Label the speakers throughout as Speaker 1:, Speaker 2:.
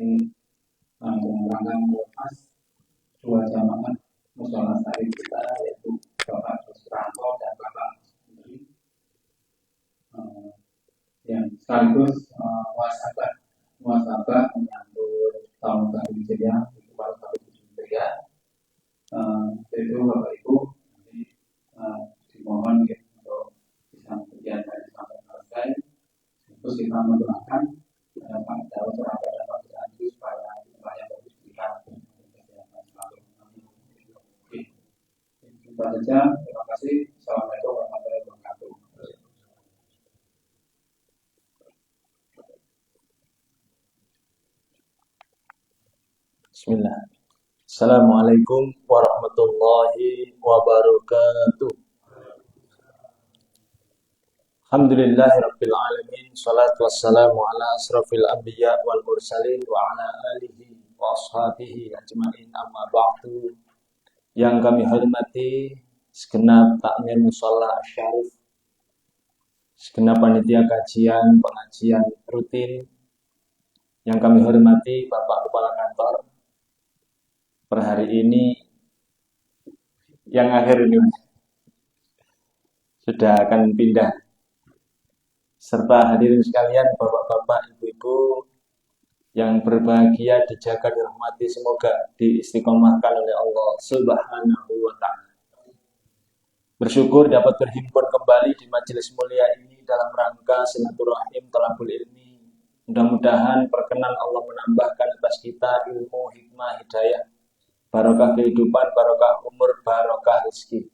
Speaker 1: dalam rangka melepas dua jamaah musyawarah sari kita, yaitu Bapak Suranto dan Bapak Menteri, yang sekaligus muasabah menyambut tahun baru Hijriah di Kuala Lumpur Hijriah. Itu Bapak Ibu nanti dimohon untuk bisa memberikan dari sampai selesai. Terus kita mendoakan Pak Daud Suranto dan Pak Suranto supaya yang bagus diberikan kesehatan selalu. Itu saja. Terima kasih. Assalamualaikum warahmatullahi wabarakatuh.
Speaker 2: Bismillah. Assalamualaikum warahmatullahi wabarakatuh. Alhamdulillahirabbil alamin. Shalatu wassalamu ala asrafil anbiya wal mursalin wa ala alihi wa ashabihi ajmain, amma ba'du. Yang kami hormati segenap takmir mushola syarif, segenap panitia kajian pengajian rutin, yang kami hormati Bapak Kepala Kantor per hari ini, yang akhir ini sudah akan pindah, serta hadirin sekalian, bapak-bapak, ibu-ibu yang berbahagia, dijaga, dirahmati, semoga diistiqomahkan oleh Allah Subhanahu wa ta'ala. Bersyukur dapat berhimpun kembali di majelis mulia ini dalam rangka silaturahim thalabul ilmi. Mudah-mudahan perkenan Allah menambahkan atas kita ilmu, hikmah, hidayah, barokah kehidupan, barokah umur, barokah rezeki.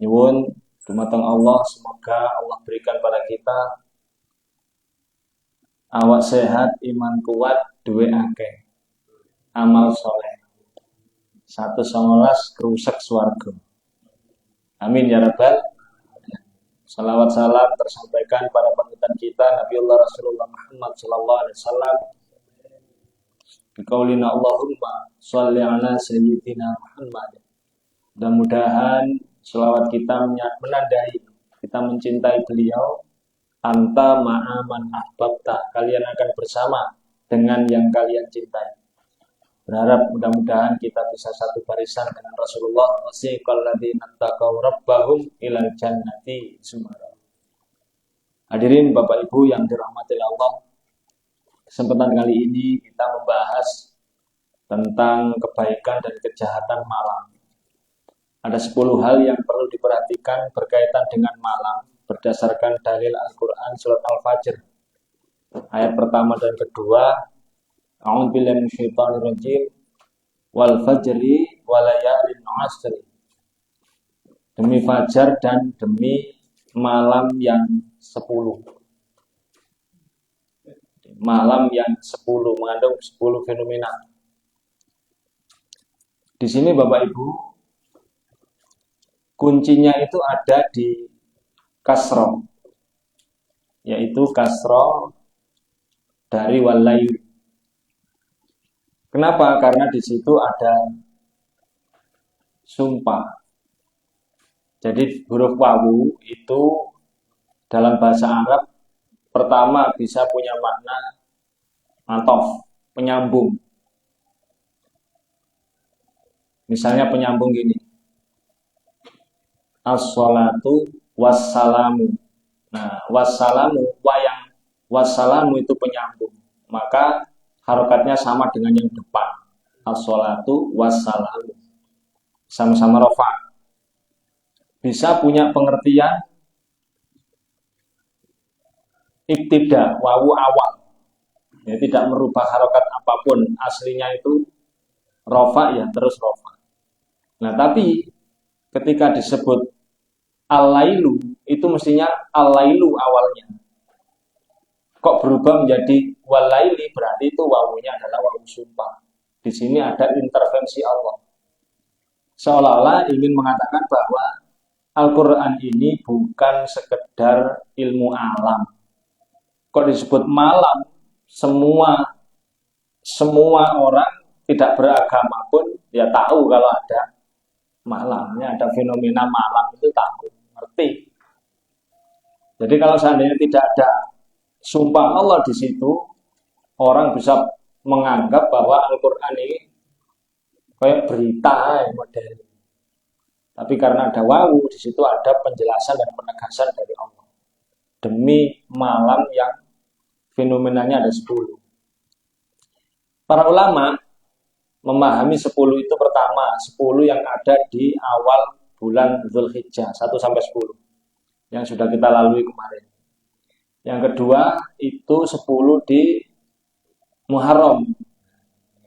Speaker 2: Nyuwun dumateng Allah, semoga Allah berikan pada kita awak sehat, iman kuat, duwe akeh, amal soleh, 119 kerusak swarga. Amin ya rabbal. Salawat salam tersampaikan pada panutan kita Nabiullah Rasulullah Muhammad sallallahu alaihi wasallam. Biqaulina Allahumma sholli ala sayyidina Muhammad. Mudah-mudahan selawat kita menandai kita mencintai beliau. Anta ma'aman ahbabta, kalian akan bersama dengan yang kalian cintai. Berharap mudah-mudahan kita bisa satu barisan dengan Rasulullah. Wasiqal ladzina taqaw rabbahum ilal jannati zumara. Hadirin Bapak Ibu yang dirahmati Allah, kesempatan kali ini kita membahas tentang kebaikan dan kejahatan malam. Ada 10 hal yang perlu diperhatikan berkaitan dengan malam berdasarkan dalil Al-Quran surat Al-Fajr ayat pertama dan kedua. A'udzubillahi minasyaitonir rajim. Wal fajri walayalin 'ashri. Demi fajar dan demi malam yang 10. Malam yang 10 mengandung 10 fenomena. Di sini Bapak Ibu, kuncinya itu ada di kasroh, yaitu kasroh dari walayu. Kenapa? Karena di situ ada sumpah. Jadi huruf wawu itu dalam bahasa Arab pertama bisa punya makna atof, penyambung. Misalnya penyambung gini, as-sholatu wassalamu. Nah, wassalamu, wassalamu itu penyambung. Maka harokatnya sama dengan yang depan. As-sholatu wassalamu. Sama-sama rofa. Bisa punya pengertian ibtida, wawu awal. Ya, tidak merubah harokat apapun. Aslinya itu rofa ya, terus rofa. Nah, tapi ketika disebut al-lailu, itu mestinya al-lailu awalnya. Kok berubah menjadi wal-laili, berarti itu wawunya adalah wawu sumpah. Di sini ada intervensi Allah. Seolah-olah ingin mengatakan bahwa Al-Quran ini bukan sekedar ilmu alam. Kok disebut malam, semua orang tidak beragama pun ya tahu kalau ada malamnya, ada fenomena malam itu tahu, ngerti. Jadi kalau seandainya tidak ada sumpah Allah di situ, orang bisa menganggap bahwa Al-Quran ini kayak berita model. Tapi karena ada wawu, di situ ada penjelasan dan penegasan dari Allah. Demi malam yang fenomenanya ada 10. Para ulama memahami 10 itu pertama, 10 yang ada di awal bulan Dzulhijjah, 1 sampai 10. Yang sudah kita lalui kemarin. Yang kedua, itu 10 di Muharram.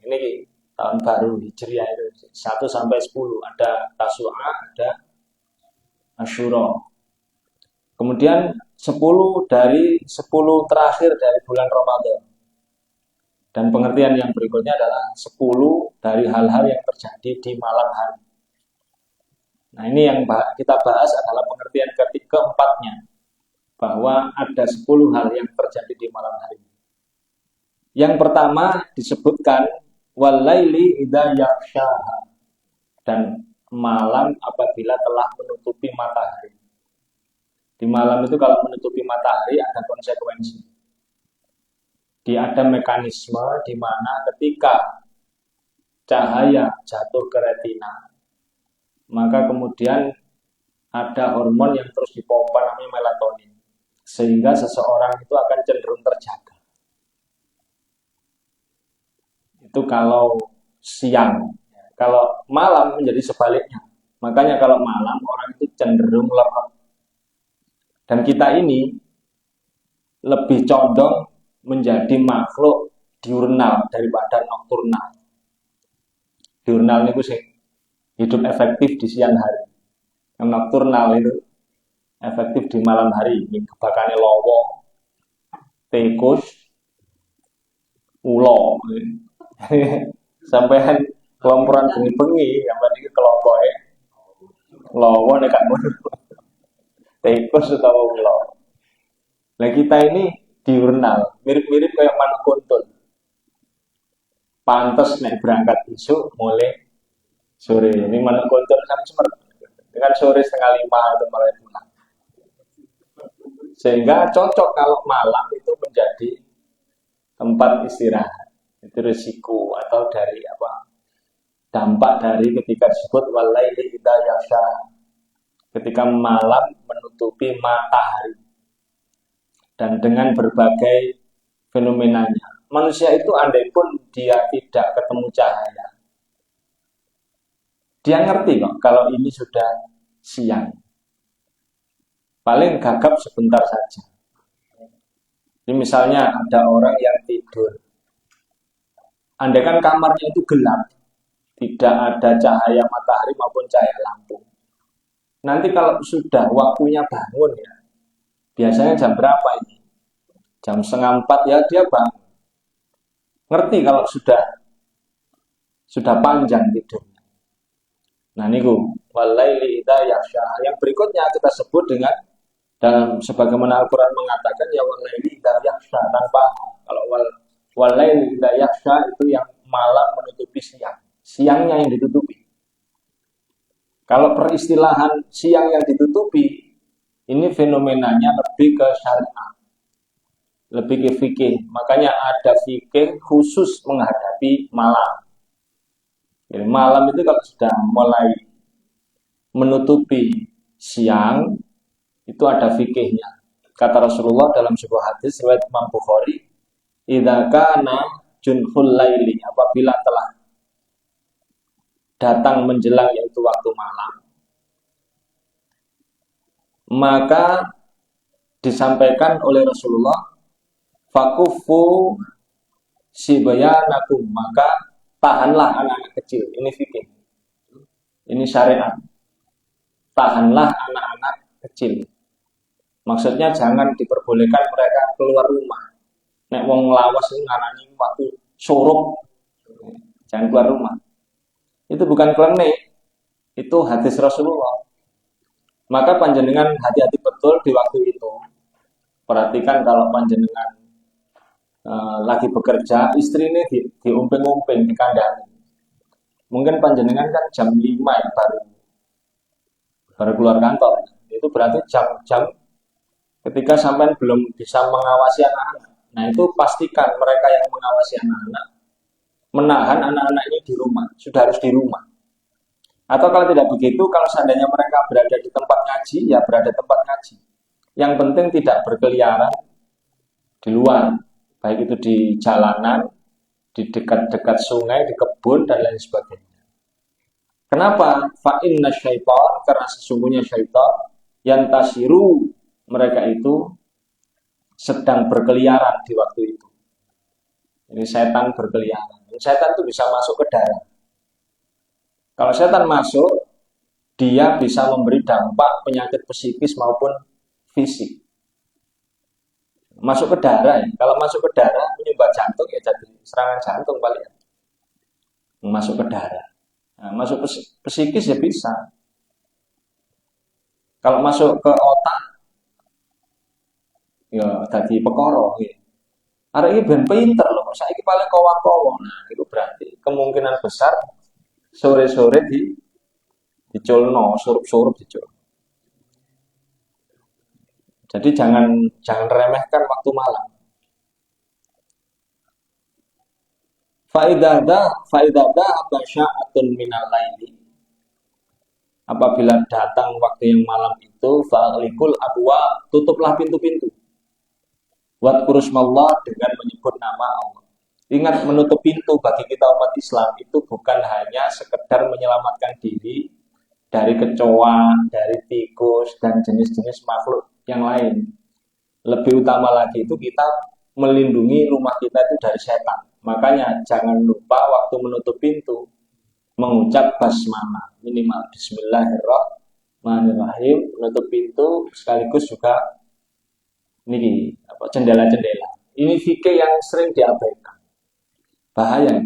Speaker 2: Ini tahun baru Hijriah itu 1 sampai 10. Ada Tasu'a, ada Asyura. Kemudian 10 dari 10 terakhir dari bulan Ramadan. Dan pengertian yang berikutnya adalah 10 dari hal-hal yang terjadi di malam hari. Nah, ini yang kita bahas adalah pengertian keempatnya. Bahwa ada 10 hal yang terjadi di malam hari. Yang pertama disebutkan walaili idza yaghshaha, dan malam apabila telah menutupi matahari. Di malam itu kalau menutupi matahari ada konsekuensi. Ada mekanisme di mana ketika cahaya jatuh ke retina, maka kemudian ada hormon yang terus dipompa namanya melatonin, sehingga seseorang itu akan cenderung terjaga. Itu kalau siang. Kalau malam menjadi sebaliknya. Makanya kalau malam orang itu cenderung lemah. Dan kita ini lebih condong menjadi makhluk diurnal daripada nokturnal. Diurnal itu sih hidup efektif di siang hari. Yang nokturnal itu efektif di malam hari. Ini kebakane lowo, tikus, ulo. Sampean kelomporan bengi-bengi, sampean iki kelompoke lowo nek gak ngono. Tikus utawa ulo. Nah, kita ini diurnal, mirip-mirip kayak manuk kuntul. Pantes nek berangkat besok mulai sore. Ini manuk kuntul kan dengan sore 4:30 atau mulai pulang. Sehingga cocok kalau malam itu menjadi tempat istirahat. Itu risiko atau dari apa? Dampak dari ketika disebut walaili idza yaghsha. Ketika malam menutupi matahari. Dan dengan berbagai fenomenanya. Manusia itu andai pun dia tidak ketemu cahaya, dia ngerti kok kalau ini sudah siang. Paling gagap sebentar saja. Ini misalnya ada orang yang tidur. Andai kan kamarnya itu gelap, tidak ada cahaya matahari maupun cahaya lampu. Nanti kalau sudah waktunya bangun ya, biasanya jam berapa ini? Jam 3:30 ya dia bangun. Ngerti kalau sudah panjang tidurnya. Nah niku walaili idza yaghsha. Yang berikutnya kita sebut dengan dalam sebagaimana Al-Qur'an mengatakan ya walaili idza yaghsha tanpa kalau walaili idza yaghsha itu yang malam menutupi siang. Siangnya yang ditutupi. Kalau peristilahan siang yang ditutupi, ini fenomenanya lebih ke syariat, lebih ke fikih. Makanya ada fikih khusus menghadapi malam. Jadi malam itu kalau sudah mulai menutupi siang, itu ada fikihnya. Kata Rasulullah dalam sebuah hadis riwayat Imam Bukhari, idza kana junhul laili, apabila telah datang menjelang yaitu waktu malam, maka disampaikan oleh Rasulullah fakufu sibyanakum, maka tahanlah anak-anak kecil. Ini fikih, ini syariat. Tahanlah anak-anak kecil. Maksudnya jangan diperbolehkan mereka keluar rumah. Nek wong nglawas ngarani waktu surup, jangan keluar rumah. Itu bukan klenik, itu hadis Rasulullah. Maka panjenengan hati-hati betul di waktu itu. Perhatikan kalau panjenengan lagi bekerja, istri ini diumping-umping, dikandani. Mungkin panjenengan kan jam 5 ya baru keluar kantor. Itu berarti jam-jam ketika sampean belum bisa mengawasi anak-anak. Nah itu pastikan mereka yang mengawasi anak-anak menahan anak-anaknya di rumah, sudah harus di rumah. Atau kalau tidak begitu, kalau seandainya mereka berada di tempat ngaji, ya berada di tempat ngaji. Yang penting tidak berkeliaran di luar, baik itu di jalanan, di dekat-dekat sungai, di kebun, dan lain sebagainya. Kenapa? Fa'inna syaitan, karena sesungguhnya syaitan, yang tasiru, mereka itu sedang berkeliaran di waktu itu. Ini setan berkeliaran. Setan itu bisa masuk ke darah. Kalau setan masuk, dia bisa memberi dampak penyakit psikis maupun fisik. Masuk ke darah, ya. Kalau masuk ke darah, menyumbat jantung, ya jadi serangan jantung paling. Masuk ke darah. Nah, masuk psikis ya bisa. Kalau masuk ke otak, ya tadi pekoro. Ya. Arek iki ben pinter loh, saiki paling kowa-kowa. Nah, itu berarti kemungkinan besar sore-sore diculno, surup-surup diculno. Jadi jangan remehkan waktu malam. Faidada abasya'atun minal laili. Apabila datang waktu yang malam itu, fa'alikul abwa, tutuplah pintu-pintu. Wat kurusmallah, dengan menyebut nama Allah. Ingat, menutup pintu bagi kita umat Islam itu bukan hanya sekedar menyelamatkan diri dari kecoa, dari tikus, dan jenis-jenis makhluk yang lain. Lebih utama lagi itu kita melindungi rumah kita itu dari setan. Makanya jangan lupa waktu menutup pintu mengucap basmalah, minimal Bismillahirrahmanirrahim, menutup pintu sekaligus juga ini jendela-jendela. Ini fikih yang sering diabaikan. Bahaya.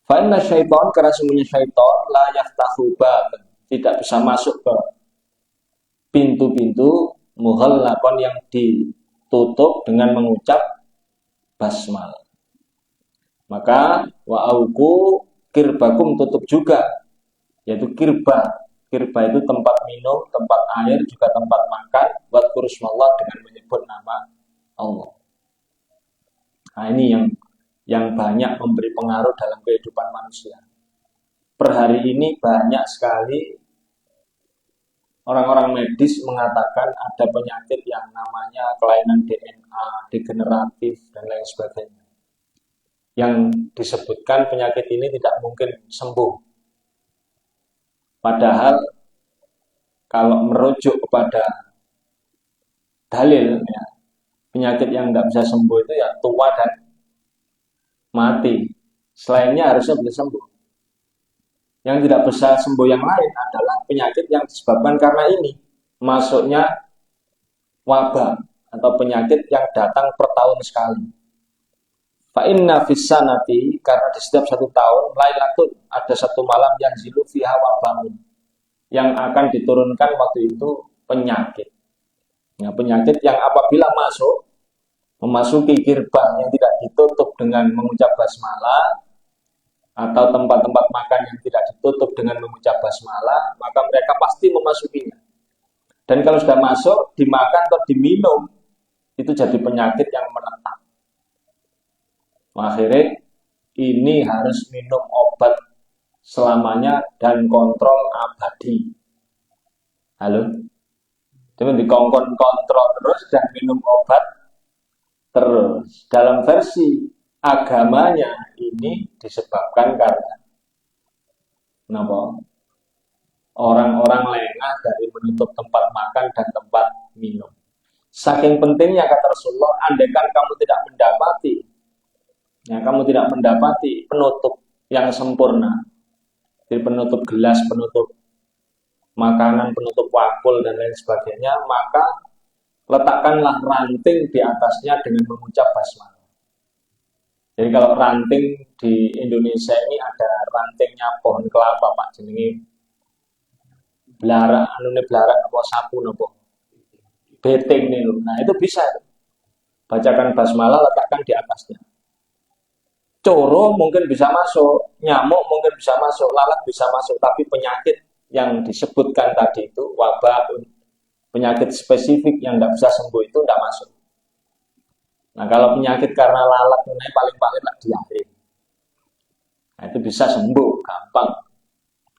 Speaker 2: Fa inna syaitan, karena semuanya syaitan la yaftahu bab, tidak bisa masuk ke pintu-pintu mughallaqan yang ditutup dengan mengucap basmalah. Maka wa'auku kirbakum, tutup juga, yaitu kirba. Kirba itu tempat minum, tempat air, juga tempat makan. Buat kurusmallah, dengan menyebut nama Allah. Nah, ini yang banyak memberi pengaruh dalam kehidupan manusia. Per hari ini banyak sekali orang-orang medis mengatakan ada penyakit yang namanya kelainan DNA, degeneratif, dan lain sebagainya. Yang disebutkan penyakit ini tidak mungkin sembuh. Padahal kalau merujuk kepada dalil, ya, penyakit yang tidak bisa sembuh itu ya tua dan mati. Selainnya harusnya bisa sembuh. Yang tidak bisa sembuh yang lain adalah penyakit yang disebabkan karena ini masuknya wabah atau penyakit yang datang per tahun sekali. Fa inna fissanati, karena di setiap satu tahun lailatun, ada satu malam yang zilu fiha wabahun, yang akan diturunkan waktu itu penyakit. Ya, penyakit yang apabila memasuki gerbang yang tidak ditutup dengan mengucap basmalah, atau tempat-tempat makan yang tidak ditutup dengan mengucap basmalah, maka mereka pasti memasukinya. Dan kalau sudah masuk, dimakan atau diminum, itu jadi penyakit yang menetap. Akhirnya ini harus minum obat selamanya dan kontrol abadi. Halo? Cuma kontrol terus dan minum obat terus. Dalam versi agamanya ini disebabkan karena kenapa? Orang-orang lengah dari menutup tempat makan dan tempat minum. Saking pentingnya, kata Rasulullah, andaikan kamu tidak mendapati penutup yang sempurna, jadi penutup gelas, penutup makanan, penutup wakul, dan lain sebagainya, maka letakkanlah ranting di atasnya dengan mengucap basmalah. Jadi kalau ranting di Indonesia ini ada rantingnya pohon kelapa, Pak, jenenge belara, apa sapu nopo beting nih. Nah, itu bisa. Bacakan basmalah, letakkan di atasnya. Coro mungkin bisa masuk, nyamuk mungkin bisa masuk, lalat bisa masuk, tapi penyakit yang disebutkan tadi itu, wabah, penyakit spesifik yang tidak bisa sembuh itu tidak masuk. Nah, kalau penyakit karena lalat, paling-paling lah diare. Nah, itu bisa sembuh, gampang.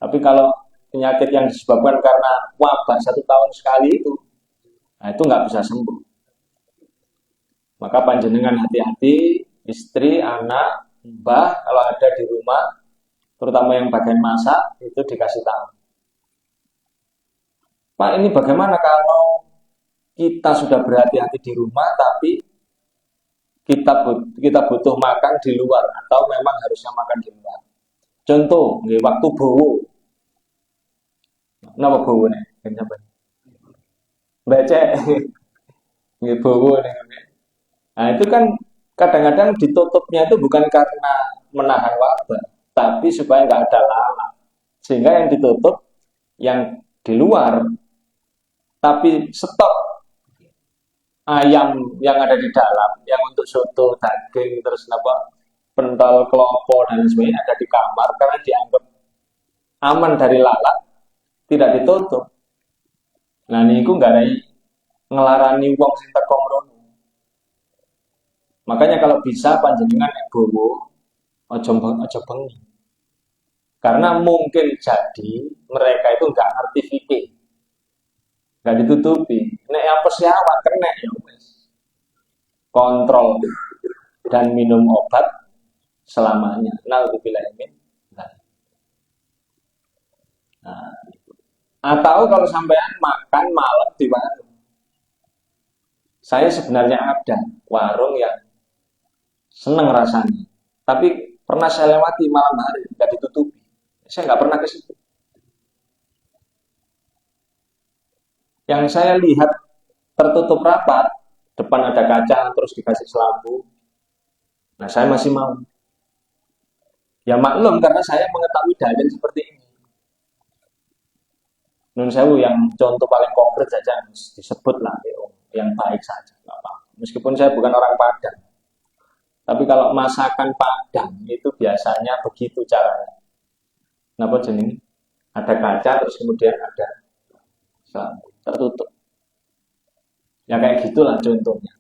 Speaker 2: Tapi kalau penyakit yang disebabkan karena wabah 1 tahun sekali itu, nah itu nggak bisa sembuh. Maka panjenengan hati-hati, istri, anak, mbah, kalau ada di rumah, terutama yang bagian masak, itu dikasih tahu. Pak, ini bagaimana kalau kita sudah berhati-hati di rumah, tapi kita butuh makan di luar, atau memang harusnya makan di luar. Contoh, waktu bowo. Kenapa bowo nih? Kenapa? Becek. Bowo nih. Nah, itu kan kadang-kadang ditutupnya itu bukan karena menahan wabah, tapi supaya nggak ada lalat. Sehingga yang ditutup yang di luar, tapi stok ayam yang ada di dalam, yang untuk soto, daging, terus pentol, klopo, dan sebagainya ada di kamar karena dianggap aman dari lalat, tidak ditutup. Nah, ini nggak ada ngelarani wong sing teko mrono. Makanya kalau bisa panjenengan bowo aja bengi. Karena mungkin jadi mereka itu nggak ngerti fikih. Nggak ditutupi. Nek apa sih awak kena ya wes. Kontrol dan minum obat selamanya. Nauzubillah min. Nah, atau kalau sampean makan malam di warung. Saya sebenarnya ada warung yang seneng rasanya. Tapi pernah saya lewati malam hari, nggak ditutupi. Saya nggak pernah ke situ. Yang saya lihat tertutup rapat, depan ada kaca, terus dikasih selambu. Nah, saya masih mau. Ya maklum, karena saya mengetahui dalil seperti ini. Nun sewu yang contoh paling konkret saja disebut lah, yang baik saja. Meskipun saya bukan orang Padang. Tapi kalau masakan Padang itu biasanya begitu caranya. Kenapa jeneng? Ada kaca terus kemudian ada tertutup. Ya kayak gitulah contohnya.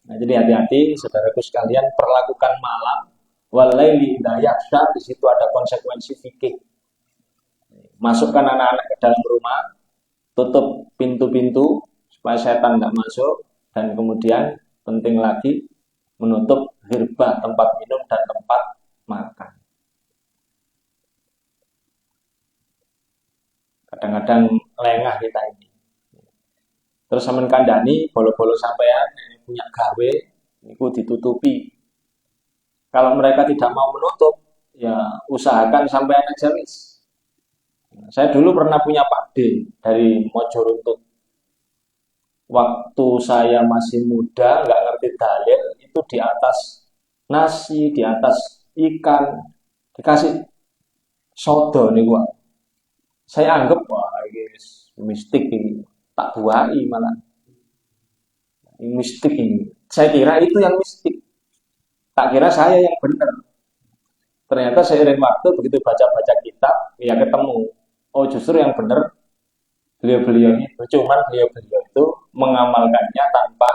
Speaker 2: Nah, jadi hati-hati saudaraku sekalian, perlakukan malam walaili idza yakhsha, di situ ada konsekuensi fikih. Masukkan anak-anak ke dalam rumah, tutup pintu-pintu supaya setan nggak masuk, dan kemudian penting lagi menutup hirbah, tempat minum dan tempat makan. Kadang-kadang lengah kita ini. Terus sampean kandhani bolo-bolo sampean punya gawe niku ditutupi. Kalau mereka tidak mau menutup, ya usahakan sampean aja wis. Saya dulu pernah punya Pak D dari Mojoruntuh. Waktu saya masih muda, nggak ngerti dalil, itu di atas nasi, di atas ikan, dikasih sodo nih gua. Saya anggap, wah ini mistik ini, tak buai malah. Ini mistik ini. Saya kira itu yang mistik. Tak kira saya yang benar. Ternyata seiring waktu, begitu baca-baca kitab, ya ketemu. Oh justru yang benar beliau-beliau itu, cuman beliau-beliau itu mengamalkannya tanpa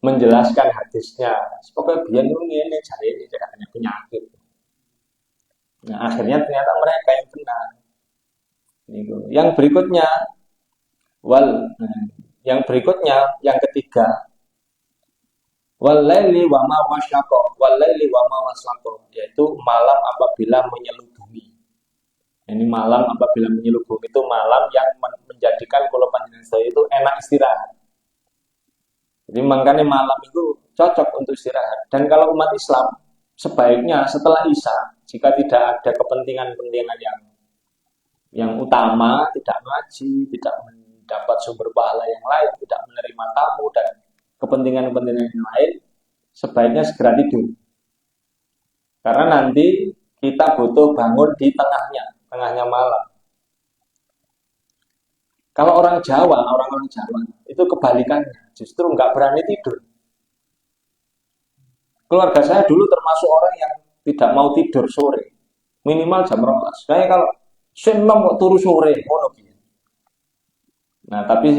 Speaker 2: menjelaskan hadisnya. Pokoknya biar ini cari ini hanya penyakit. Nah akhirnya ternyata mereka yang benar. Yang berikutnya, yang ketiga, walaili wa ma wasyaqa, walaili wa ma wasyaqa, yaitu malam apabila menyelubungi. Ini malam apabila menyelubung, itu malam yang menjadikan kalau panjenengan saya itu enak istirahat. Jadi makanya malam itu cocok untuk istirahat. Dan kalau umat Islam sebaiknya setelah Isya, jika tidak ada kepentingan-kepentingan yang utama, tidak ngaji, tidak mendapat sumber pahala yang lain, tidak menerima tamu dan kepentingan-kepentingan yang lain, sebaiknya segera tidur. Karena nanti kita butuh bangun di tengahnya malam. Kalau orang-orang Jawa itu kebalikannya, justru nggak berani tidur. Keluarga saya dulu termasuk orang yang tidak mau tidur sore, minimal jam 12. Kayak kalau seneng kok turu sore, Nah, tapi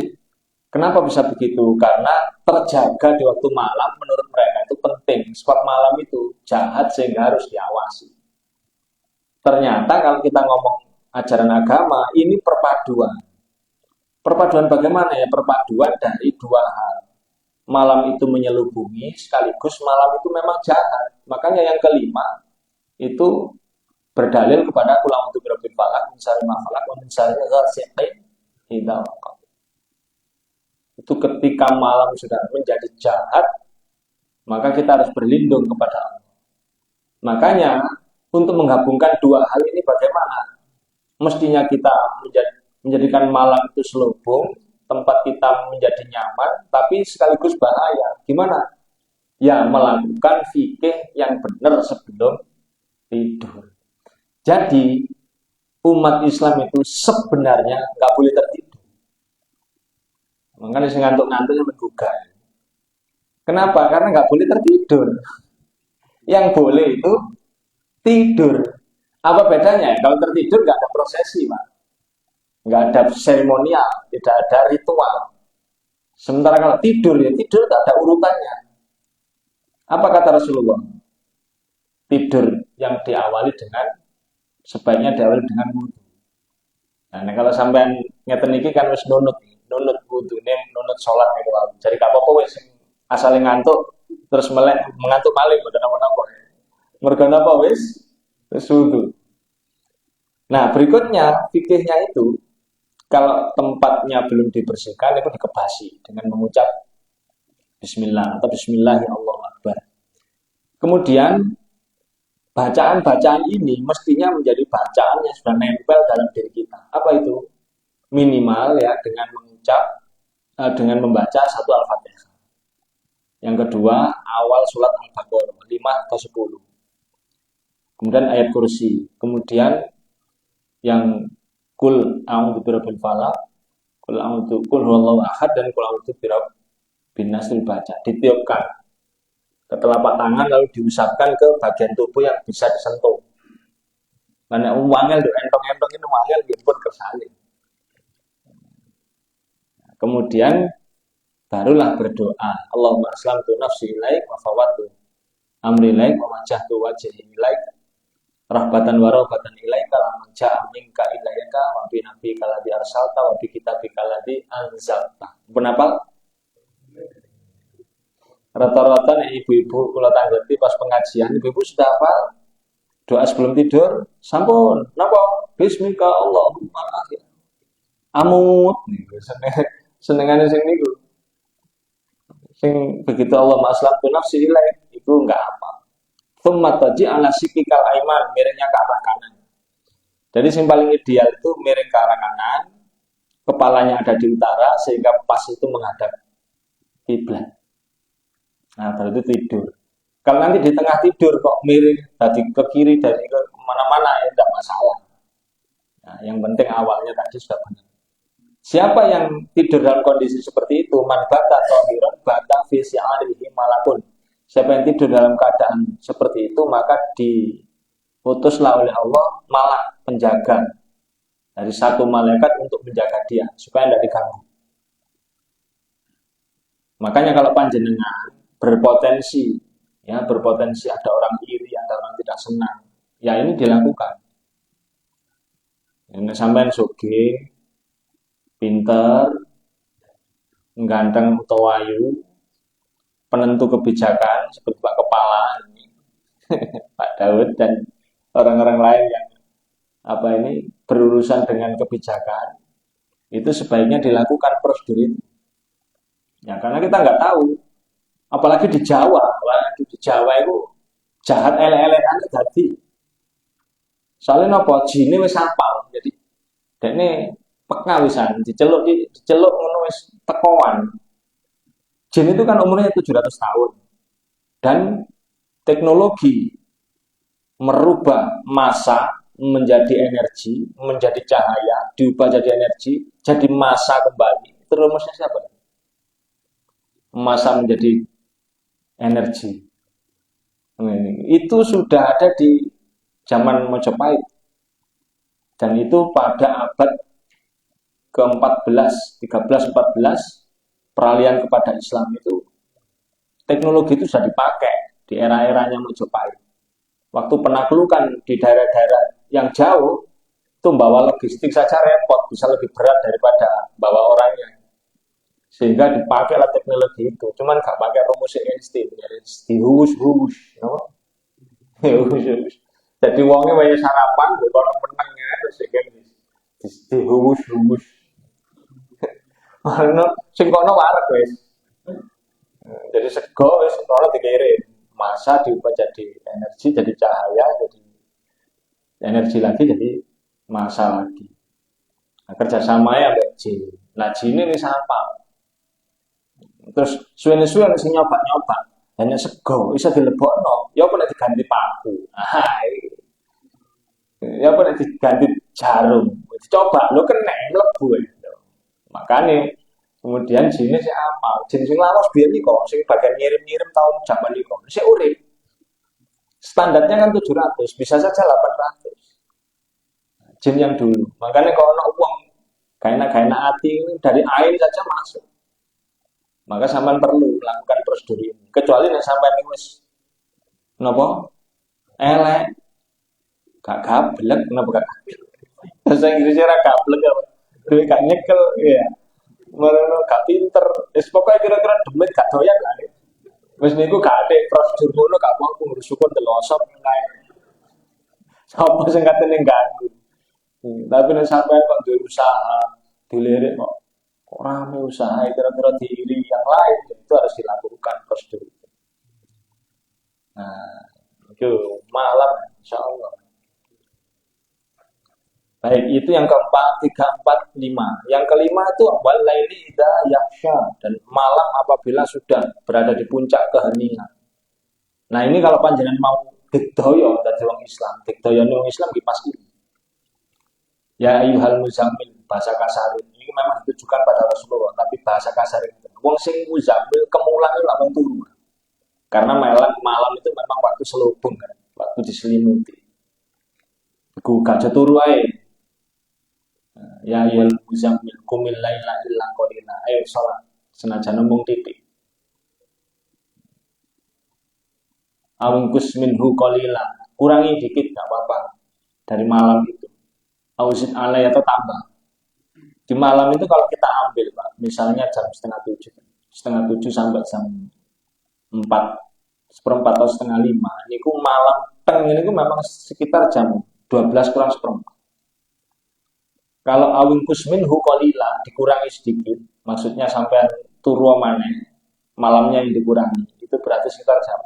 Speaker 2: kenapa bisa begitu? Karena terjaga di waktu malam menurut mereka itu penting. Sebab malam itu jahat sehingga harus diawasi. Ternyata kalau kita ngomong ajaran agama, ini perpaduan. Perpaduan bagaimana ya? Perpaduan dari dua hal. Malam itu menyelubungi, sekaligus malam itu memang jahat. Makanya yang kelima itu berdalil kepada qul a'udzu birabbil falaq, min syarri ma khalaq, wa min syarri ghasiqin idza waqab. Itu ketika malam sudah menjadi jahat, maka kita harus berlindung kepada Allah. Makanya untuk menggabungkan dua hal ini bagaimana? Mestinya kita menjadikan malam itu selubung, tempat kita menjadi nyaman, tapi sekaligus bahaya. Gimana? Ya melakukan fikih yang benar sebelum tidur. Jadi umat Islam itu sebenarnya nggak boleh tertidur. Makanya ngantuk-ngantuknya menggugah. Kenapa? Karena nggak boleh tertidur. Yang boleh itu tidur. Apa bedanya? Kalau tertidur nggak ada prosesi, Pak. Nggak ada seremonial, tidak ada ritual. Sementara kalau tidur, ya tidur tak ada urutannya. Apa kata Rasulullah? Tidur yang diawali dengan, sebaiknya diawali dengan wudu. Nah, kalau sampean ngeten iki kan wis nunut wudune, nunut salat niku wae. Jadi gak apa-apa wis asale ngantuk terus mengantuk malih mboten napa-napa. Mergo napa wis wudu. Nah, berikutnya fikihnya itu kalau tempatnya belum dibersihkan itu dikebasi dengan mengucap bismillah atau bismillahi Allahu akbar. Kemudian bacaan-bacaan ini mestinya menjadi bacaan yang sudah nempel dalam diri kita. Apa itu? Minimal ya dengan mengucap, dengan membaca satu Al-Fatihah. Yang kedua, awal surat Al-Baqarah 5 atau 10. Kemudian ayat kursi. Kemudian yang kul a'udzu birabbil falaq, kul huwallahu ahad, dan kul a'udzu birabbin nas dibaca. Ditiupkan ke telapak tangan lalu diusapkan ke bagian tubuh yang bisa disentuh. Karena wangel do entong-entong ini wangel pun kersane. Kemudian barulah berdoa, Allahumma aslamtu nafsi ilaik wa fawwadtu amri ilaik wa wajjahtu wajhi ilaik rahbatan wa rahbatan ilaika la manja'a minka ilaika wa bi nabiyyika alladzi arsalta wa bi kitabika alladzi anzalta. Kenapa? Rata-rata nih ibu-ibu kalau tanggeti pas pengajian, ibu-ibu sudah hafal doa sebelum tidur, sampun, napa? Bismika Allahumma akhir. Amut, senengane sing niku. Sing begitu Allah aslamtu nafsi ilaik itu enggak apa. Tsumma taji ala sikikal aiman, miringnya ke arah kanan. Jadi yang paling ideal itu miring ke arah kanan, kepalanya ada di utara sehingga pas itu menghadap kiblat. Nah, baru itu tidur. Kalau nanti di tengah tidur kok miring dari ke kiri, dari ke mana-mana ya tidak masalah. Nah, yang penting awalnya tadi sudah benar. Siapa yang tidur dalam kondisi seperti itu, man bata tahiran bata fi si'arihi malakun. Siapa yang tidur dalam keadaan seperti itu, maka diutuslah oleh Allah malak penjaga dari satu malaikat untuk menjaga dia supaya tidak diganggu. Makanya kalau panjenengan berpotensi ada orang iri, ada orang tidak senang, ya ini dilakukan. Yang sampean sugih, pinter, ganteng atau ayu, penentu kebijakan seperti Pak Kepala ini, Pak Daud dan orang-orang lain yang berurusan dengan kebijakan, itu sebaiknya dilakukan prosedur itu. Ya, karena kita nggak tahu. Apalagi di Jawa itu jahat elek-elekan terjadi. Soalnya napa jine wis apal. Jadi dekne peka wisan diceluk ngono wis tekoan. Jin itu kan umurnya 700 tahun. Dan teknologi merubah massa menjadi energi, menjadi cahaya, diubah jadi energi, jadi massa kembali. Itu rumusnya siapa? Massa menjadi energi. Itu sudah ada di zaman Majapahit. Dan itu pada abad ke-14, 13, 14 peralihan kepada Islam itu teknologi itu sudah dipakai di era-eranya Majapahit. Waktu penaklukan di daerah-daerah yang jauh itu bawa logistik saja repot, bisa lebih berat daripada bawa orangnya. Sehingga dipakailah teknologi itu. Cuman gak pakai rumus Einstein, ya, dihus-hus, no? Dihus-hus. Jadi wongnya banyak sarapan, kalau menangnya terus dihus-hus. Ono sing kono warak wis. Jadi sego wis ora dikirim. Masa diubah jadi energi, jadi cahaya, jadi energi lagi, jadi masa lagi. Nah, kerjasamanya ambek jin. Nah, jin ini apa? Terus suwe-suwe sing nyoba-nyoba, hanya sego bisa dilebokno, ya apa nek diganti paku. Ya apa nek diganti jarum. Coba lo kena mlebu. Makanya kemudian jin sing apa? Jin sing lawas biyen iki kok sing bagian ngirim-ngirim tahun zaman iki kok. Sing urip. Standarnya kan 700, bisa saja 800. Jin yang dulu. Makanya kalau ada uang kaina hati dari air saja masuk. Maka sampean perlu melakukan prosedur ini. Kecuali nek sampean wis napa? Elek. Gak gablek napa gak? Bahasa Inggrisnya ra gablek apa? Duwe gak nyekel ya. Merono gak pinter. Wis pokoke kira-kira demit gak doyan lah. Wis niku gak ada prosedur ngono gak mau ngurus sukun delosop lae. Sapa sing katene ganggu. Tapi nek sampean kok duwe usaha, dilirik kok rame usaha kira-kira diri yang lain itu harus dilakukan prosedur. Nah, itu malam insyaallah. Baik, itu yang keempat, 3, 4, 5. Yang kelima itu walaili idza yakhsha, dan malam apabila sudah berada di puncak keheningan. Nah, ini kalau panjenengan mau digdoyo dadi wong Islam, digdoyo wong Islam iki pas ini. Ya ayyuhal muzammil, bahasa kasar ini memang ditujukan pada Rasulullah, tapi bahasa kasar itu. Wong sing muzammil kemulan itu langsung turu. Karena malam itu memang waktu selubung kan, waktu diselimuti. Iku gak turu ae. Ya ayyuhal muzammil qumil laila illa qalila. Ayo salat senajan mung titik. Awingkus minhu qalila. Kurangi dikit gak apa-apa dari malam itu. Ausin alai atau tambah. Di malam itu kalau kita ambil Pak, misalnya jam setengah 7 sampai jam 4, seperempat atau setengah 5. Ini malam teng ini memang sekitar jam 12 kurang seperempat. Kalau awingkus minhu qalila dikurangi sedikit, maksudnya sampai turu maneh, malamnya yang dikurangi, itu berarti sekitar jam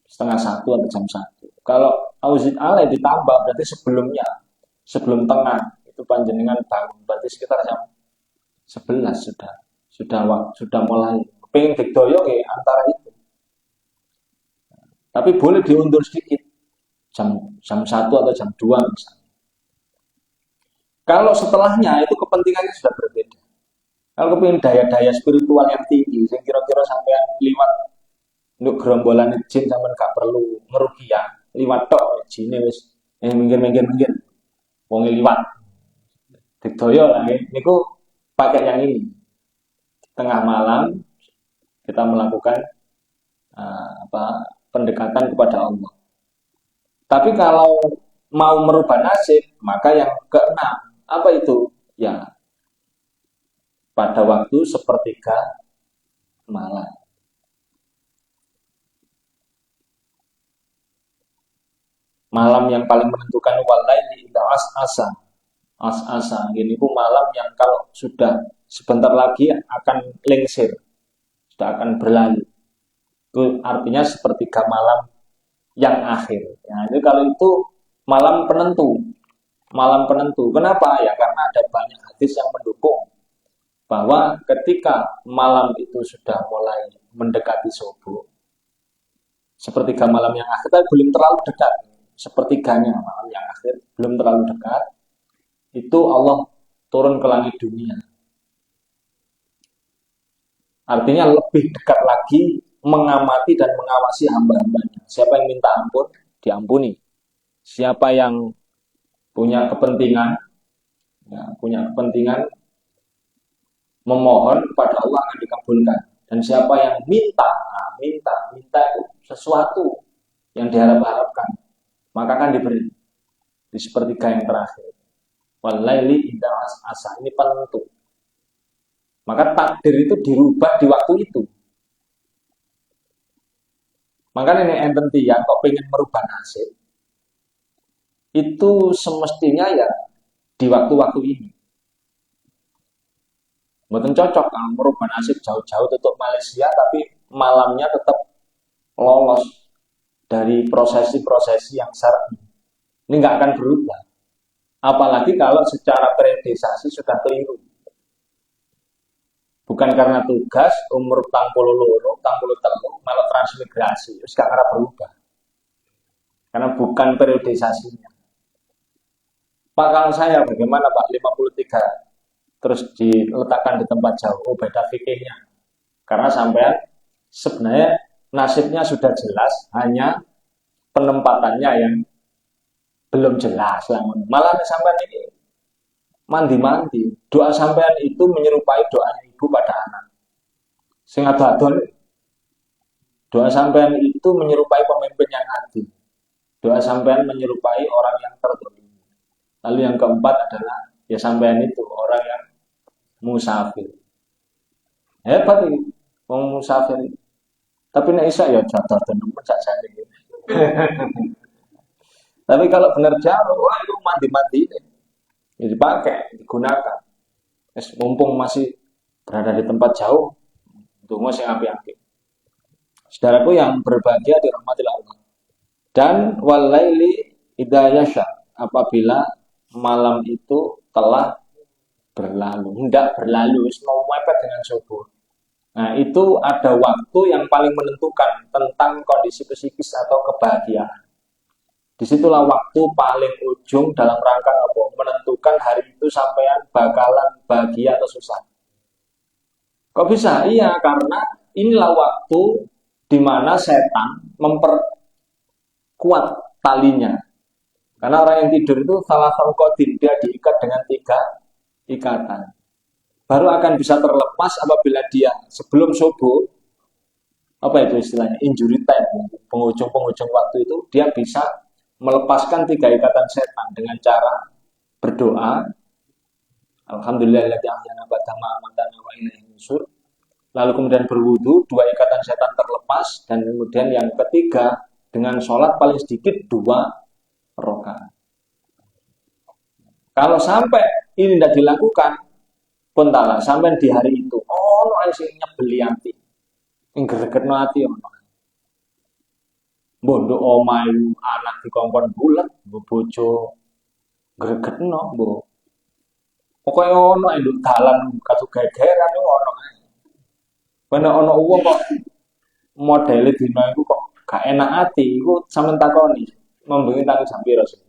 Speaker 2: setengah 1 atau jam 1. Kalau ausin alai ditambah berarti sebelum tengah itu panjenengan bangun berarti sekitar jam 11 sudah mulai pengen digdoyo antara itu. Tapi boleh diundur sedikit jam 1 atau jam 2 misalnya. Kalau setelahnya itu kepentingannya sudah berbeda. Kalau pengen daya-daya spiritual yang tinggi, yang kira-kira sampean liwat untuk gerombolan jin sampean gak perlu ngerugiah, liwat tok jine wis minggir. Wong liwat. Digdoyo lah niku pakai yang ini. Tengah malam kita melakukan pendekatan kepada Allah. Tapi kalau mau merubah nasib, maka yang keenam apa itu? Ya, pada waktu sepertiga malam. Malam yang paling menentukan walaili idza as'asa. Ini pun malam yang kalau sudah sebentar lagi akan lengsir, sudah akan berlalu. Itu artinya sepertiga malam yang akhir. Nah, itu kalau itu malam penentu. Malam penentu. Kenapa? Ya karena ada banyak hadis yang mendukung bahwa ketika malam itu sudah mulai mendekati subuh, sepertiga malam yang akhir tapi belum terlalu dekat. Sepertiganya malam yang akhir belum terlalu dekat, itu Allah turun ke langit dunia. Artinya lebih dekat lagi mengamati dan mengawasi hamba-hambanya. Siapa yang minta ampun, diampuni. Siapa yang punya kepentingan memohon kepada Allah akan dikabulkan. Dan siapa yang minta itu sesuatu yang diharap-harapkan, maka akan diberi. di sepertiga yang terakhir. Walaili idza asa, ini penentu. Maka takdir itu dirubah di waktu itu. Makanya ini enten tiyang kok pengen merubah nasib, itu semestinya ya di waktu-waktu ini. Mboten cocok kalau merubah nasib jauh-jauh tutup Malaysia, tapi malamnya tetap lolos dari prosesi-prosesi yang syar'i. Ini nggak akan berubah. Apalagi kalau secara periodisasi sudah keliru. Bukan karena tugas, umur tang puluh loro, tang puluh telu, malah transmigrasi, terus gak akan berubah. Karena bukan periodisasinya. Pak, kalau saya bagaimana Pak, 53 terus diletakkan di tempat jauh, oh beda fikirnya. Karena sampean sebenarnya nasibnya sudah jelas, hanya penempatannya yang belum jelas. Malah sampean ini mandi-mandi. Doa sampean itu menyerupai doa ibu pada anak. Sing adol. Doa sampean itu menyerupai pemimpin yang adil. Doa sampean menyerupai orang yang tertolong. Lalu yang keempat adalah ya sampean itu orang yang musafir. Hebat ini, orang musafir. Tapi nek isa ya jatuh temen sakjane. Tapi kalau benar jauh, wah itu mandi-mandi ini. Ya dipakai, digunakan. Mumpung masih berada di tempat jauh, tunggu sing api-api. Saudaraku yang berbahagia dirahmati Allah. Dan walaili idza yasha, apabila malam itu telah berlalu, hendak berlalu, mau mepet dengan subuh. Nah, itu ada waktu yang paling menentukan tentang kondisi psikis atau kebahagiaan. Disitulah waktu paling ujung dalam rangka apa? Menentukan hari itu sampean bakalan bahagia atau susah. Kok bisa? Iya, karena inilah waktu di mana setan memperkuat talinya. Karena orang yang tidur itu salah satu kodim, dia diikat dengan 3 ikatan. Baru akan bisa terlepas apabila dia sebelum subuh, apa itu istilahnya, injury time, penghujung-penghujung waktu itu, dia bisa melepaskan 3 ikatan setan dengan cara berdoa, alhamdulillahilladzi ahyana ba'da ma amatana wa ilaihi nusyur. Lalu kemudian berwudu, 2 ikatan setan terlepas, dan kemudian yang ketiga dengan sholat paling sedikit 2 rakaat. Kalau sampai ini tidak dilakukan, pun tak sampai di hari itu, oh sing nyebeli ati, nggerekno ati ono. Bondo omayu anak dikongkon bulat, bojo gregetno, mbok. Pokoke ono nduk dalan katu gegeran ono. Bener ono wong kok modele dina iku kok gak enak ati, iku sampean takoni, membengi tanggal jam piro sih?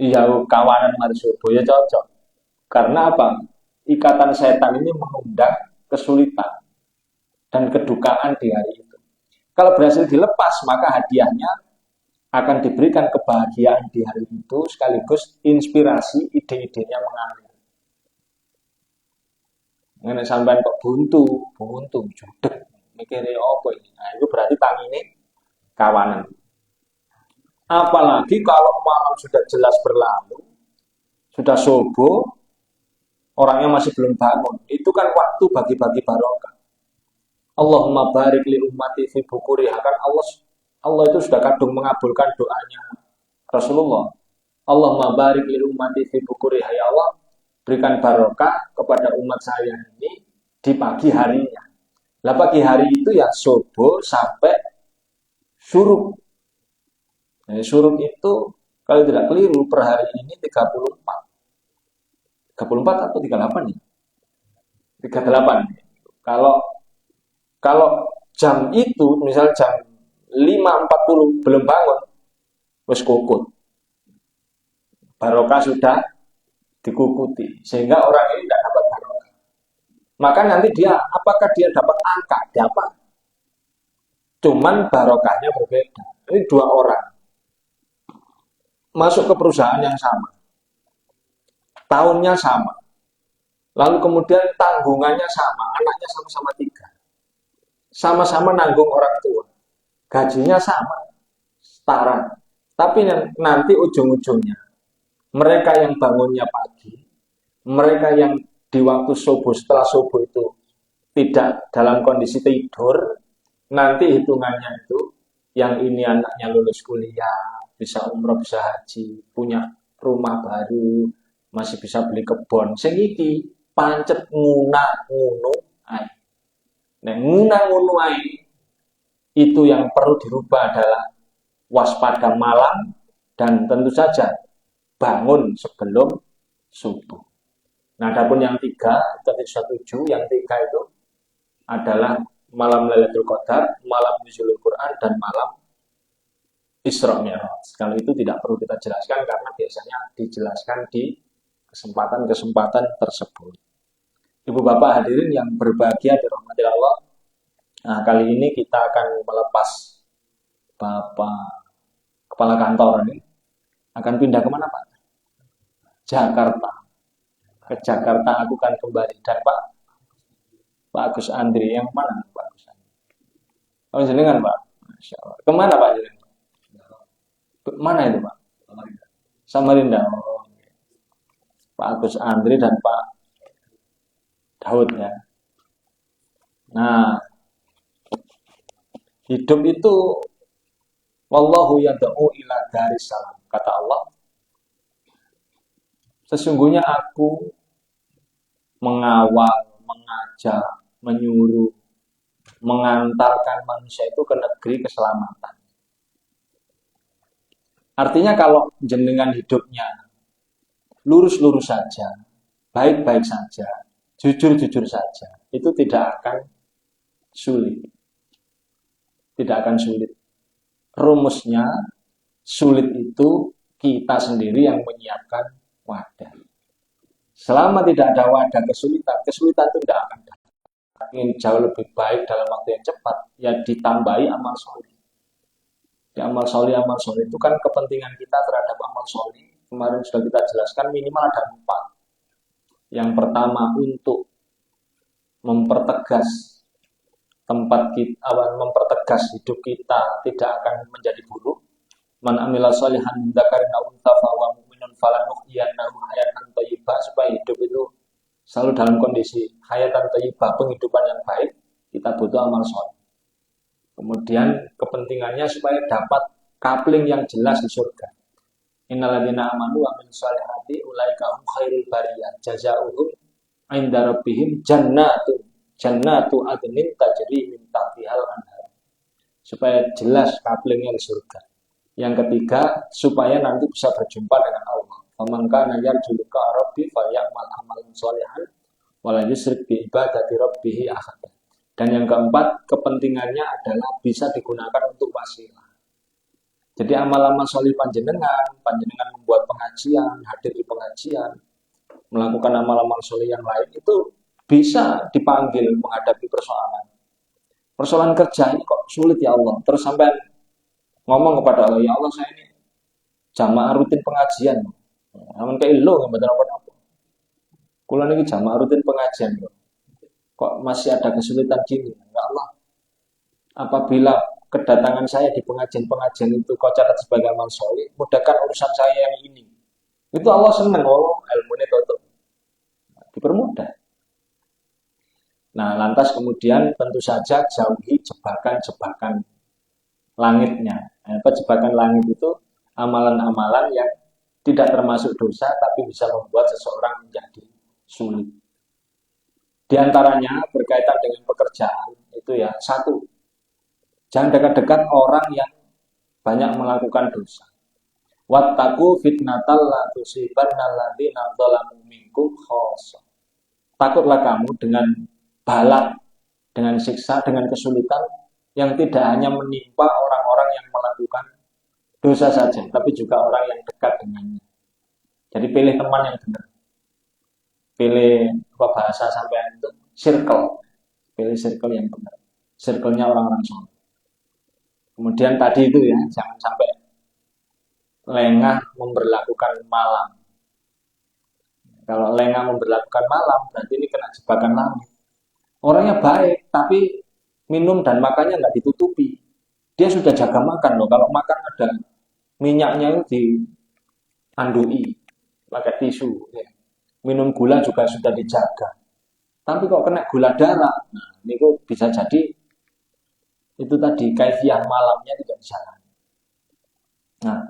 Speaker 2: Iya, kawanan mari subuh ya cocok. Karena apa? Ikatan setan ini mengundang kesulitan dan kedukaan di hari itu. Kalau berhasil dilepas, maka hadiahnya akan diberikan kebahagiaan di hari itu, sekaligus inspirasi ide-idenya mengalir. Mengenai sampean kok buntu, judek, mikirnya apa ini? Nah, itu berarti tangine kawanan. Apalagi kalau malam sudah jelas berlalu, sudah subuh, orangnya masih belum bangun, itu kan waktu bagi-bagi barokah. Allahumma barik li ummati fi bukuriha, kan Allah itu sudah kadung mengabulkan doanya Rasulullah. Allahumma barik li ummati fi bukuriha, ya Allah berikan barokah kepada umat saya ini di pagi harinya. Lah pagi hari itu ya subuh sampai syuruk. Nah, syuruk itu kalau tidak keliru per hari ini 34 atau 38 nih? 38. Kalau jam itu, misal jam 5.40 belum bangun, wis kukut. Barokah sudah dikukuti, sehingga orang ini tidak dapat barokah. Maka nanti apakah dia dapat angka? Dapat. Cuman barokahnya berbeda. Ini 2 orang masuk ke perusahaan yang sama, tahunnya sama, lalu kemudian tanggungannya sama, anaknya sama-sama 3, sama-sama nanggung orang tua, gajinya sama, setara, Tapi nanti ujung-ujungnya, mereka yang bangunnya pagi, mereka yang di waktu subuh, setelah subuh itu tidak dalam kondisi tidur, nanti hitungannya itu, yang ini anaknya lulus kuliah, bisa umroh, bisa haji, punya rumah baru, masih bisa beli kebon. Sing iki pancet nguna-ngunu ae. Nah, nguna-ngunu ae itu yang perlu dirubah adalah waspada malam dan tentu saja bangun sebelum subuh. Nah, adapun yang tiga, tadi setuju, yang tiga itu adalah malam Lailatul Qadar, malam Nuzulul Quran, dan malam Isra Mi'raj. Kalau itu tidak perlu kita jelaskan karena biasanya dijelaskan di kesempatan-kesempatan tersebut. Ibu bapak hadirin yang berbahagia dirahmati Allah. Nah, kali ini kita akan melepas Bapak Kepala Kantor ini. Akan pindah kemana Pak? Jakarta. Ke Jakarta aku kan kembali. Dan Pak Agus Andri, yang mana Pak Agus Andri? Oh, jenengan Pak. Masya Allah. Kemana Pak jenengan? Mana itu Pak? Samarinda. Oh, Pak Agus Andri dan Pak Daud ya. Nah, hidup itu wallahu yad'u ila daris salam. Kata Allah, sesungguhnya aku mengawal, mengajak, menyuruh, mengantarkan manusia itu ke negeri keselamatan. Artinya kalau jenengan hidupnya lurus-lurus saja, baik-baik saja, jujur-jujur saja, itu tidak akan sulit. Tidak akan sulit. Rumusnya, sulit itu kita sendiri yang menyiapkan wadah. Selama tidak ada wadah kesulitan itu tidak akan datang. Ingin jauh lebih baik dalam waktu yang cepat, ya ditambahi amal soleh. Di amal soleh itu kan kepentingan kita terhadap amal soleh. Kemarin sudah kita jelaskan minimal ada 4. Yang pertama untuk mempertegas tempat kita, mempertegas hidup kita tidak akan menjadi buruk. Man amila sholihan min dzakarin aw untha fa huwa mu'minun falanuhyiyannahu hayatan thayyibah, supaya hidup itu selalu dalam kondisi hayatan thayyibah, penghidupan yang baik. Kita butuh amal soleh. Kemudian kepentingannya supaya dapat coupling yang jelas di surga. Innalladzina amanu wa amilus sholihati ulaika hum khairul bariyah jazaohum 'inda rabbihim jannatu adnin tajri min tahtihal anhar. Supaya jelas couplingnya di surga. Yang ketiga, supaya nanti bisa berjumpa dengan Allah. Faman kana yarju liqa rabbi falyamal amalan sholihan wa la yusyrik bi ibadati rabbih ahad. Dan yang keempat, kepentingannya adalah bisa digunakan untuk wasilah. Jadi amal-amal sholih panjenengan membuat pengajian, hadir di pengajian, melakukan amal-amal sholih yang lain itu bisa dipanggil menghadapi persoalan. Persoalan kerja ini kok sulit ya Allah. Terus sampai ngomong kepada Allah, ya Allah saya ini jamaah rutin pengajian. Namun kayak lo nggak betul apa-apa. Kula niki jamaah rutin pengajian loh. Kok masih ada kesulitan gini? Ya Allah, apabila kedatangan saya di pengajian-pengajian itu kau catat sebagai amal soleh, mudahkan urusan saya yang ini. Itu Allah senang, oh ilmunya tutup. Dipermudah. Nah, lantas kemudian tentu saja jauhi jebakan-jebakan langitnya. Jebakan langit itu amalan-amalan yang tidak termasuk dosa, tapi bisa membuat seseorang menjadi sulit. Di antaranya berkaitan dengan pekerjaan itu ya, 1, jangan dekat-dekat orang yang banyak melakukan dosa. Wattaqu fitnatal la tusibannal ladzina dzalamu minkum khassah. Takutlah kamu dengan bala, dengan siksa, dengan kesulitan yang tidak hanya menimpa orang-orang yang melakukan dosa saja, tapi juga orang yang dekat dengannya. Jadi pilih teman yang benar. Pilih bahasa sampean itu circle. Pilih circle yang benar. Circle-nya orang-orang soleh. Kemudian tadi itu ya, jangan sampai lengah memberlakukan malam. Kalau lengah memberlakukan malam, berarti ini kena jebakan langit. Orangnya baik, tapi minum dan makannya nggak ditutupi. Dia sudah jaga makan loh. Kalau makan ada Minyaknya itu diandui pakai tisu. Ya. Minum gula juga sudah dijaga. Tapi kok kena gula darah, nah ini kok bisa jadi itu tadi kaifiah malamnya tidak dijalankan. Nah,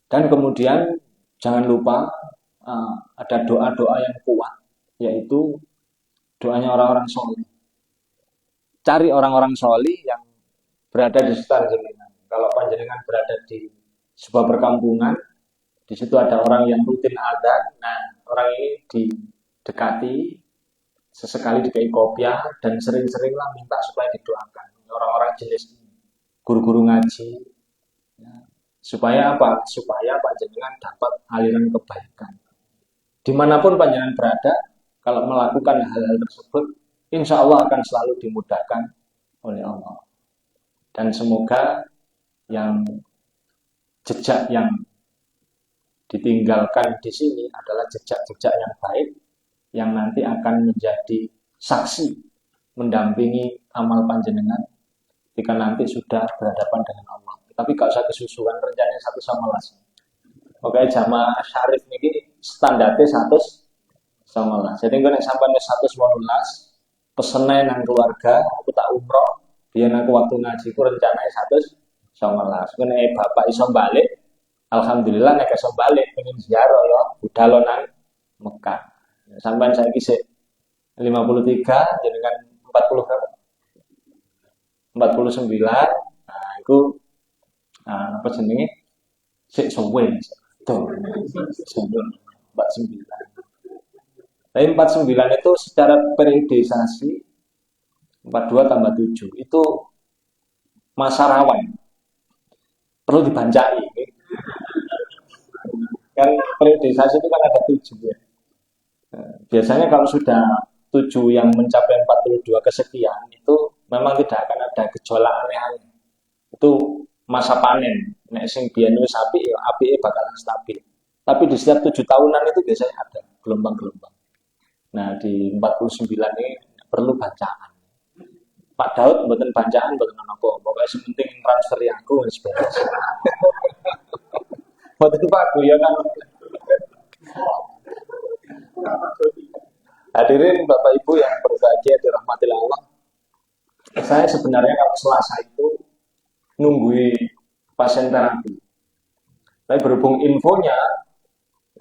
Speaker 2: dan kemudian jangan lupa ada doa-doa yang kuat, yaitu doanya orang-orang soleh. Cari orang-orang soleh yang berada di sekitar jenengan. Kalau panjenengan berada di sebuah perkampungan, di situ ada orang yang rutin adzan. Nah, orang ini didekati, sesekali dikai kopiah, dan sering-seringlah minta supaya didoakan. Orang-orang jenis ini, guru-guru ngaji, ya. Supaya apa? Supaya panjenengan dapat aliran kebaikan. Dimanapun panjenengan berada, kalau melakukan hal-hal tersebut, insya Allah akan selalu dimudahkan oleh Allah. Dan semoga yang jejak yang ditinggalkan di sini adalah jejak-jejak yang baik, yang nanti akan menjadi saksi mendampingi amal panjenengan ketika nanti sudah berhadapan dengan Allah. Tapi kalau saya kesusuan rencananya 1,11. Oke, jamaah syarif ini standarnya 1,11. Jadi kalau sampai 1,11 pesennya nang keluarga, aku tak umroh, biar aku waktu ngaji ku rencananya 1,11. Kene bapak iso balik, alhamdulillah nek iso balik pengen ziarah ya budal nang Mekah. Sampai saya kisah 53 jadi kan 40 berapa? 49. Nah, itu apa jenenge? Sik suwe. Tuh. 49. Tapi 49 itu secara periodisasi 42 tambah 7 itu masa rawan. Perlu dibancai. Kan periodisasi itu kan ada 7 ya. Biasanya kalau sudah 7 yang mencapai 42 kesekian itu memang tidak akan ada gejolak aneh-aneh. Itu masa panen. Nek sing biyen wis apik ya apike bakalan stabil. Tapi di setiap 7 tahunan itu biasanya ada gelombang-gelombang. Nah, di 49 ini perlu bacaan. Pak Daud mboten bacaan mboten apa. Pokoke sementing transfer aku wis beres. Waktu itu Pak ya kan. Hadirin Bapak Ibu yang berbahagia dirahmati Allah. Saya sebenarnya kalau Selasa itu nunggui pasien terapi. Tapi berhubung infonya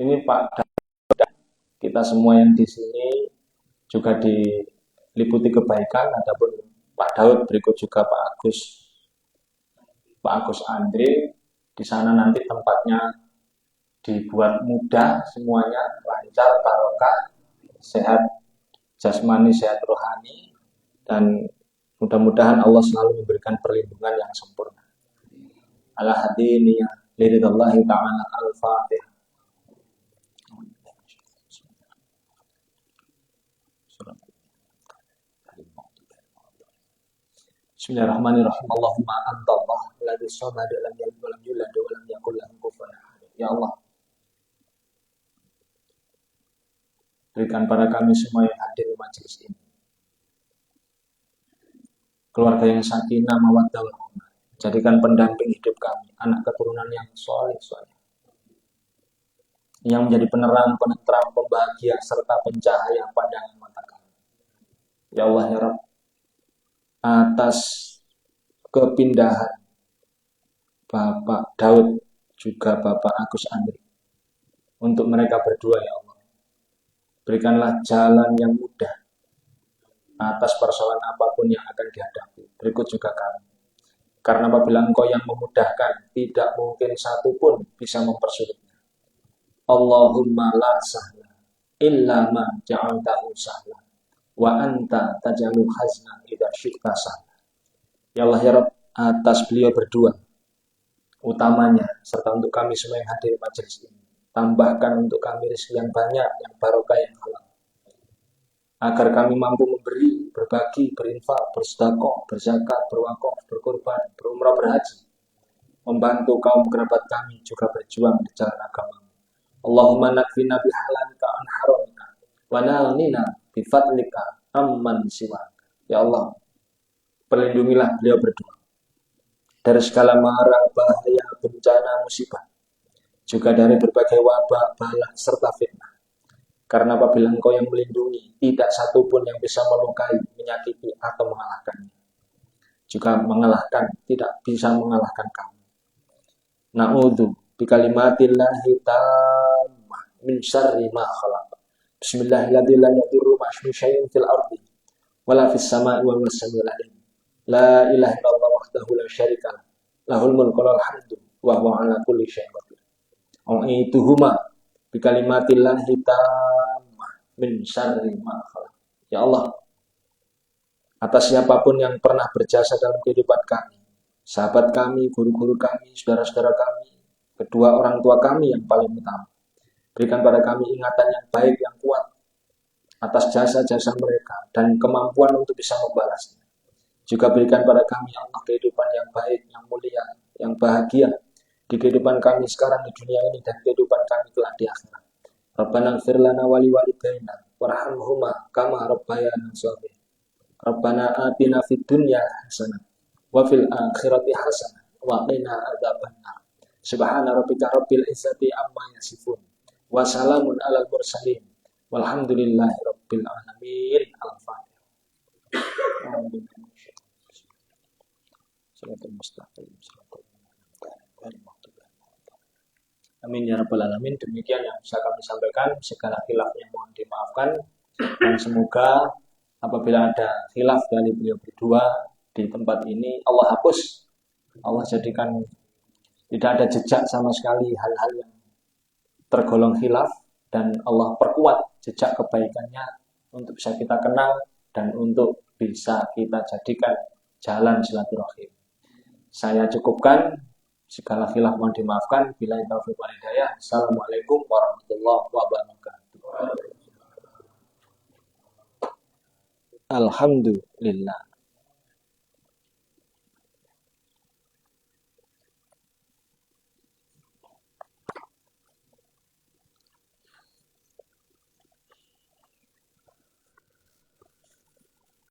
Speaker 2: ini Pak Daud, kita semua yang di sini juga diliputi kebaikan. Adapun Pak Daud berikut juga Pak Agus Andre. Di sana nanti tempatnya dibuat mudah semuanya, lancar, barokah, sehat jasmani, sehat rohani, dan mudah-mudahan Allah selalu memberikan perlindungan yang sempurna. Ala hadiniyah liridhallahi ta'ala al-fatihah. Bismillahirrahmanirrahim. Allahumma antallah ladzi samad lam yalid wa lam yulad wa lam yakul lahu kufuwan ahad. Ya Allah, berikan pada kami semua yang hadir di majelis ini keluarga yang sakinah, mawaddah, warahmah. Jadikan pendamping hidup kami, anak keturunan yang soleh, yang menjadi penerang, penentram, pembahagia, serta pencahaya pandangan mata kami. Ya Allah, ya Rabb, atas kepindahan Bapak Daud juga Bapak Agus Andri untuk mereka berdua, ya Allah, berikanlah jalan yang mudah atas persoalan apapun yang akan dihadapi. Berikut juga kami, karena apabila Engkau yang memudahkan, tidak mungkin satu pun bisa mempersulitnya. Allahumma la sahla illa ma ja'altahu sahla wa anta tajalul hazna idza syi'ta sahla. Ya Allah, ya Rabb, atas beliau berdua utamanya serta untuk kami semua yang hadir di majelis ini, tambahkan untuk kami rezeki yang banyak, yang barokah, yang halal, agar kami mampu memberi, berbagi, berinfak, bersedekah, berzakat, berwakaf, berkorban, berumrah, berhaji, membantu kaum kerabat kami juga berjuang di jalan agama. Allahumma nakfina bihalalika an haramika wa nalnina bifadlika amman siwa. Ya Allah, perlindungilah beliau berdua dari segala mara, bahaya, bencana, musibah, juga dari berbagai wabah, bala, serta fitnah. Karena apabila engkau yang melindungi, tidak satu pun yang bisa melukai, menyakiti, atau mengalahkannya. Juga mengalahkan, tidak bisa mengalahkan kamu. Na'udzu bikalimatillahi tammah min syarri ma khalaq. Bismillahirrahmanirrahim. La yadurru ma'asmi syai'in fil ardi wala fis sama'i wa huwas samiul alim. La ilaha illallah wahdahu la syarika lah. Lahul mulku wal hamdu wa huwa ala kulli syai'in qadir. A'idzuhuma bikalimatillahi tammah min syarri ma khalaq. Ya Allah, atas siapapun yang pernah berjasa dalam kehidupan kami, sahabat kami, guru-guru kami, saudara-saudara kami, kedua orang tua kami yang paling utama, berikan pada kami ingatan yang baik, yang kuat atas jasa-jasa mereka dan kemampuan untuk bisa membalasnya. Juga berikan pada kami Allah kehidupan yang baik, yang mulia, yang bahagia di kehidupan kami sekarang di dunia ini dan kehidupan kami kelak di akhirat. Rabbana ighfir lana wa liwalidayna warhamhuma kama rabbayana shaghira. Rabbana atina fid dunya hasanah wa fil akhirati hasanah wa qina adzabannar. Subhana rabbika rabbil izzati amma yasifun wa salamun alal mursalin walhamdulillahi rabbil alamin. Al-Fatihah. Amin ya rabbal alamin. Demikian yang bisa kami sampaikan. Segala khilafnya mohon dimaafkan dan semoga apabila ada khilaf dari beliau berdua di tempat ini, Allah hapus, Allah jadikan tidak ada jejak sama sekali hal-hal yang tergolong khilaf, dan Allah perkuat jejak kebaikannya untuk bisa kita kenal dan untuk bisa kita jadikan jalan silaturahim. Saya cukupkan, segala khilaf mohon dimaafkan. Billahi taufiq wal hidayah. Assalamualaikum warahmatullahi wabarakatuh. Alhamdulillah.